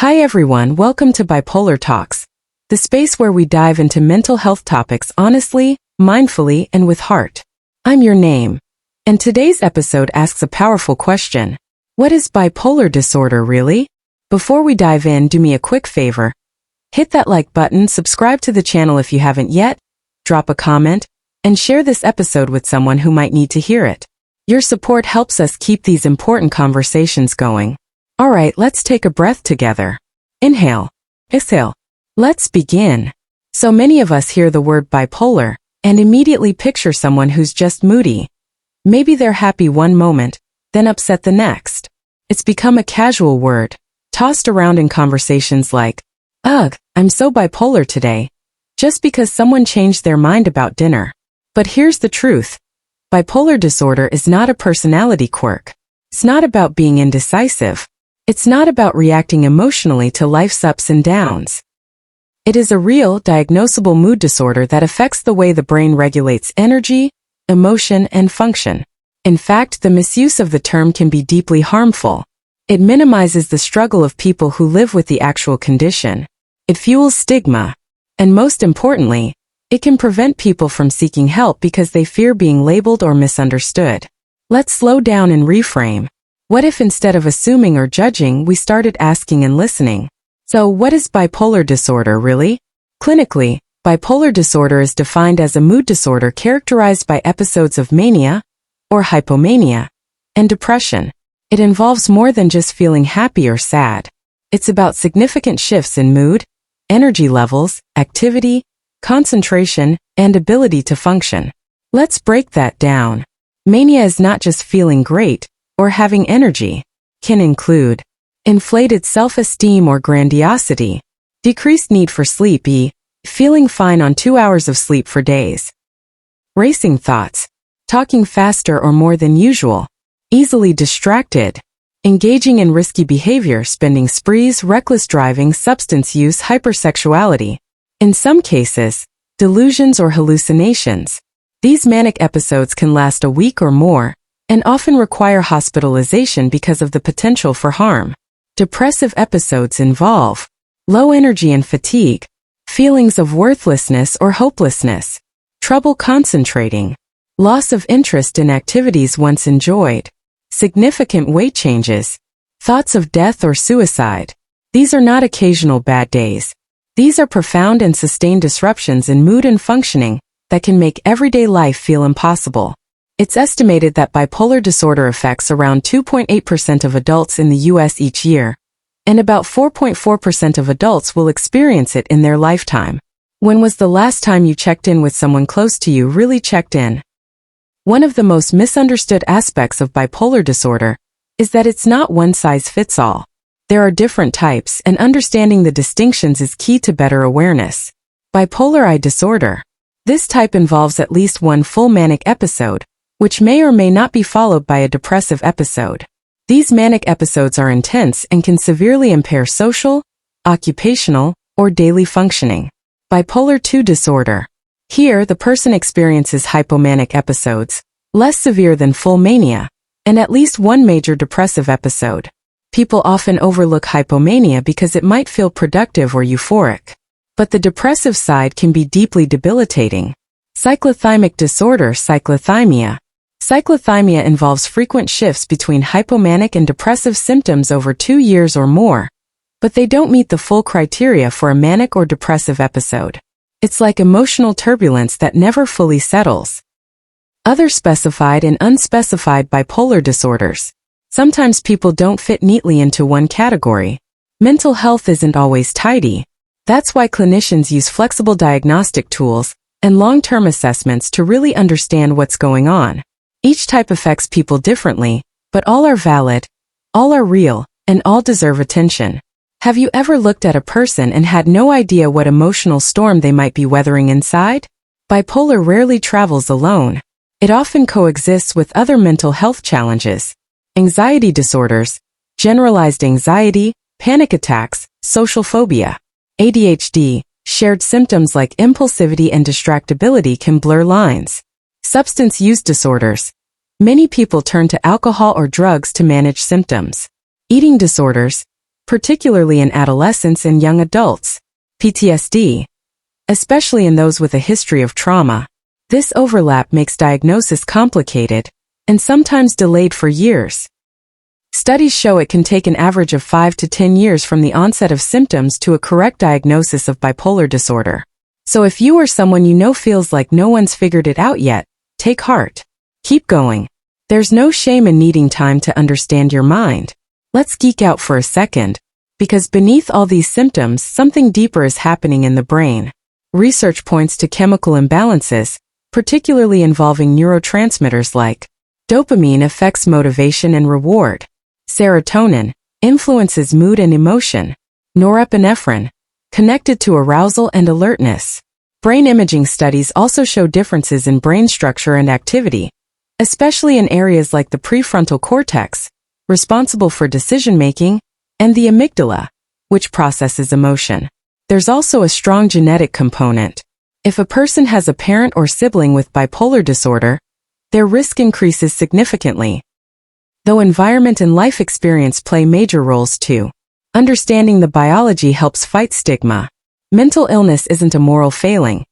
Hi everyone, welcome to Bipolar Talks, the space where we dive into mental health topics honestly, mindfully, and with heart. I'm your name, and today's episode asks a powerful question. What is bipolar disorder really? Before we dive in, do me a quick favor. Hit that like button, subscribe to the channel if you haven't yet, drop a comment, and share this episode with someone who might need to hear it. Your support helps us keep these important conversations going. Alright, let's take a breath together. Inhale. Exhale. Let's begin. So many of us hear the word bipolar and immediately picture someone who's just moody. Maybe they're happy one moment, then upset the next. It's become a casual word, tossed around in conversations like, "Ugh, I'm so bipolar today," just because someone changed their mind about dinner. But here's the truth. Bipolar disorder is not a personality quirk. It's not about being indecisive. It's not about reacting emotionally to life's ups and downs. It is a real, diagnosable mood disorder that affects the way the brain regulates energy, emotion, and function. In fact, the misuse of the term can be deeply harmful. It minimizes the struggle of people who live with the actual condition. It fuels stigma. And most importantly, it can prevent people from seeking help because they fear being labeled or misunderstood. Let's slow down and reframe. What if instead of assuming or judging, we started asking and listening? So, what is bipolar disorder really? Clinically, bipolar disorder is defined as a mood disorder characterized by episodes of mania, or hypomania, and depression. It involves more than just feeling happy or sad. It's about significant shifts in mood, energy levels, activity, concentration, and ability to function. Let's break that down. Mania is not just feeling great or having energy. Can include inflated self-esteem or grandiosity, decreased need for sleep, feeling fine on 2 hours of sleep for days, racing thoughts, talking faster or more than usual, easily distracted, engaging in risky behavior, spending sprees, reckless driving, substance use, hypersexuality. In some cases, delusions or hallucinations. These manic episodes can last a week or more, and often require hospitalization because of the potential for harm. Depressive episodes involve low energy and fatigue, feelings of worthlessness or hopelessness, trouble concentrating, loss of interest in activities once enjoyed, significant weight changes, thoughts of death or suicide. These are not occasional bad days. These are profound and sustained disruptions in mood and functioning that can make everyday life feel impossible. It's estimated that bipolar disorder affects around 2.8% of adults in the U.S. each year, and about 4.4% of adults will experience it in their lifetime. When was the last time you checked in with someone close to you, really checked in? One of the most misunderstood aspects of bipolar disorder is that it's not one size fits all. There are different types, and understanding the distinctions is key to better awareness. Bipolar I disorder. This type involves at least one full manic episode, which may or may not be followed by a depressive episode. These manic episodes are intense and can severely impair social, occupational, or daily functioning. Bipolar II disorder. Here, the person experiences hypomanic episodes, less severe than full mania, and at least one major depressive episode. People often overlook hypomania because it might feel productive or euphoric. But the depressive side can be deeply debilitating. Cyclothymic disorder, cyclothymia. Cyclothymia involves frequent shifts between hypomanic and depressive symptoms over 2 years or more, but they don't meet the full criteria for a manic or depressive episode. It's like emotional turbulence that never fully settles. Other specified and unspecified bipolar disorders. Sometimes people don't fit neatly into one category. Mental health isn't always tidy. That's why clinicians use flexible diagnostic tools and long-term assessments to really understand what's going on. Each type affects people differently, but all are valid, all are real, and all deserve attention. Have you ever looked at a person and had no idea what emotional storm they might be weathering inside? Bipolar rarely travels alone. It often coexists with other mental health challenges. Anxiety disorders, generalized anxiety, panic attacks, social phobia. ADHD, shared symptoms like impulsivity and distractibility can blur lines. Substance use disorders. Many people turn to alcohol or drugs to manage symptoms. Eating disorders. particularly in adolescents and young adults. PTSD, especially in those with a history of trauma. This overlap makes diagnosis complicated and sometimes delayed for years. Studies show it can take an average of 5 to 10 years from the onset of symptoms to a correct diagnosis of bipolar disorder. So if you or someone you know feels like no one's figured it out yet, take heart. Keep going. There's no shame in needing time to understand your mind. Let's geek out for a second, because beneath all these symptoms, something deeper is happening in the brain. Research points to chemical imbalances, particularly involving neurotransmitters like dopamine affects motivation and reward. Serotonin influences mood and emotion. Norepinephrine, connected to arousal and alertness. Brain imaging studies also show differences in brain structure and activity, especially in areas like the prefrontal cortex, responsible for decision-making, and the amygdala, which processes emotion. There's also a strong genetic component. If a person has a parent or sibling with bipolar disorder, their risk increases significantly. Though environment and life experience play major roles too. Understanding the biology helps fight stigma. Mental illness isn't a moral failing.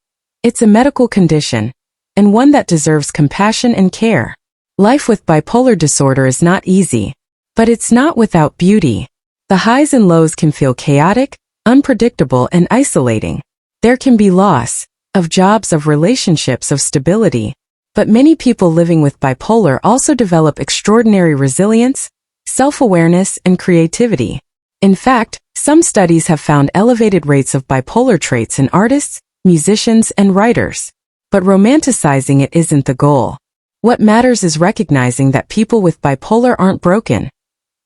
It's a medical condition, and one that deserves compassion and care. Life with bipolar disorder is not easy, but it's not without beauty. The highs and lows can feel chaotic, unpredictable, and isolating. There can be loss of jobs, of relationships, of stability. But many people living with bipolar also develop extraordinary resilience, self-awareness, and creativity. In fact, some studies have found elevated rates of bipolar traits in artists, musicians, and writers. But romanticizing it isn't the goal. What matters is recognizing that people with bipolar aren't broken.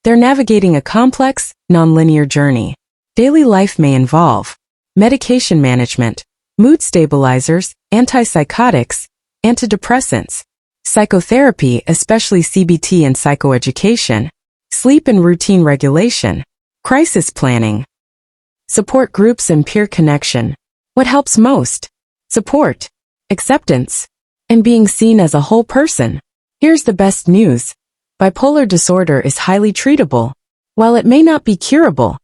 They're navigating a complex, nonlinear journey. Daily life may involve medication management, mood stabilizers, antipsychotics, antidepressants, psychotherapy, especially CBT and psychoeducation, sleep and routine regulation, crisis planning, support groups and peer connection. What helps most? Support, acceptance, and being seen as a whole person. Here's the best news. Bipolar disorder is highly treatable. While it may not be curable,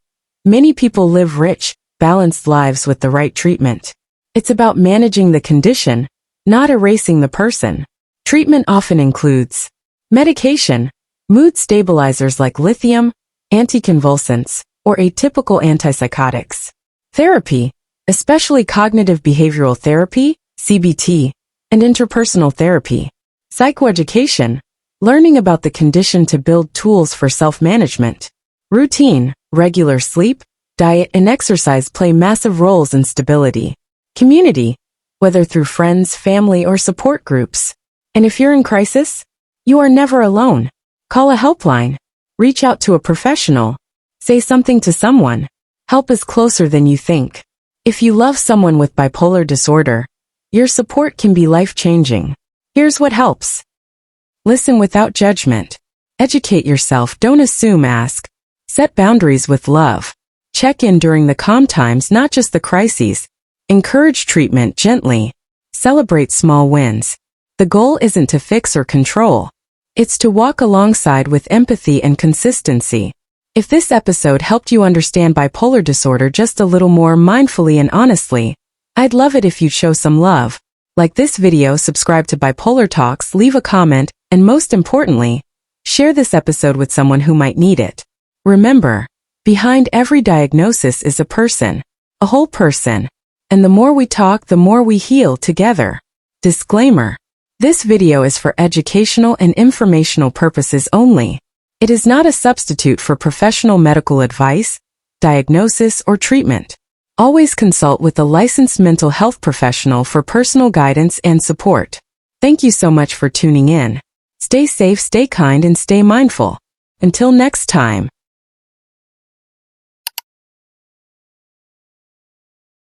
many people live rich, balanced lives with the right treatment. It's about managing the condition, not erasing the person. Treatment often includes medication, mood stabilizers like lithium, anticonvulsants, or atypical antipsychotics. Therapy, especially cognitive behavioral therapy, CBT, and interpersonal therapy. Psychoeducation, learning about the condition to build tools for self-management. Routine, regular sleep, diet, and exercise play massive roles in stability. Community, whether through friends, family, or support groups. And if you're in crisis, you are never alone. Call a helpline. Reach out to a professional. Say something to someone. Help is closer than you think. If you love someone with bipolar disorder, your support can be life-changing. Here's what helps. Listen without judgment. Educate yourself, don't assume, ask. Set boundaries with love. Check in during the calm times, not just the crises. Encourage treatment gently. Celebrate small wins. The goal isn't to fix or control. It's to walk alongside with empathy and consistency. If this episode helped you understand bipolar disorder just a little more mindfully and honestly, I'd love it if you'd show some love. Like this video, subscribe to Bipolar Talks, leave a comment, and most importantly, share this episode with someone who might need it. Remember, behind every diagnosis is a person, a whole person. And the more we talk, the more we heal together. Disclaimer. This video is for educational and informational purposes only. It is not a substitute for professional medical advice, diagnosis, or treatment. Always consult with a licensed mental health professional for personal guidance and support. Thank you so much for tuning in. Stay safe, stay kind, and stay mindful. Until next time.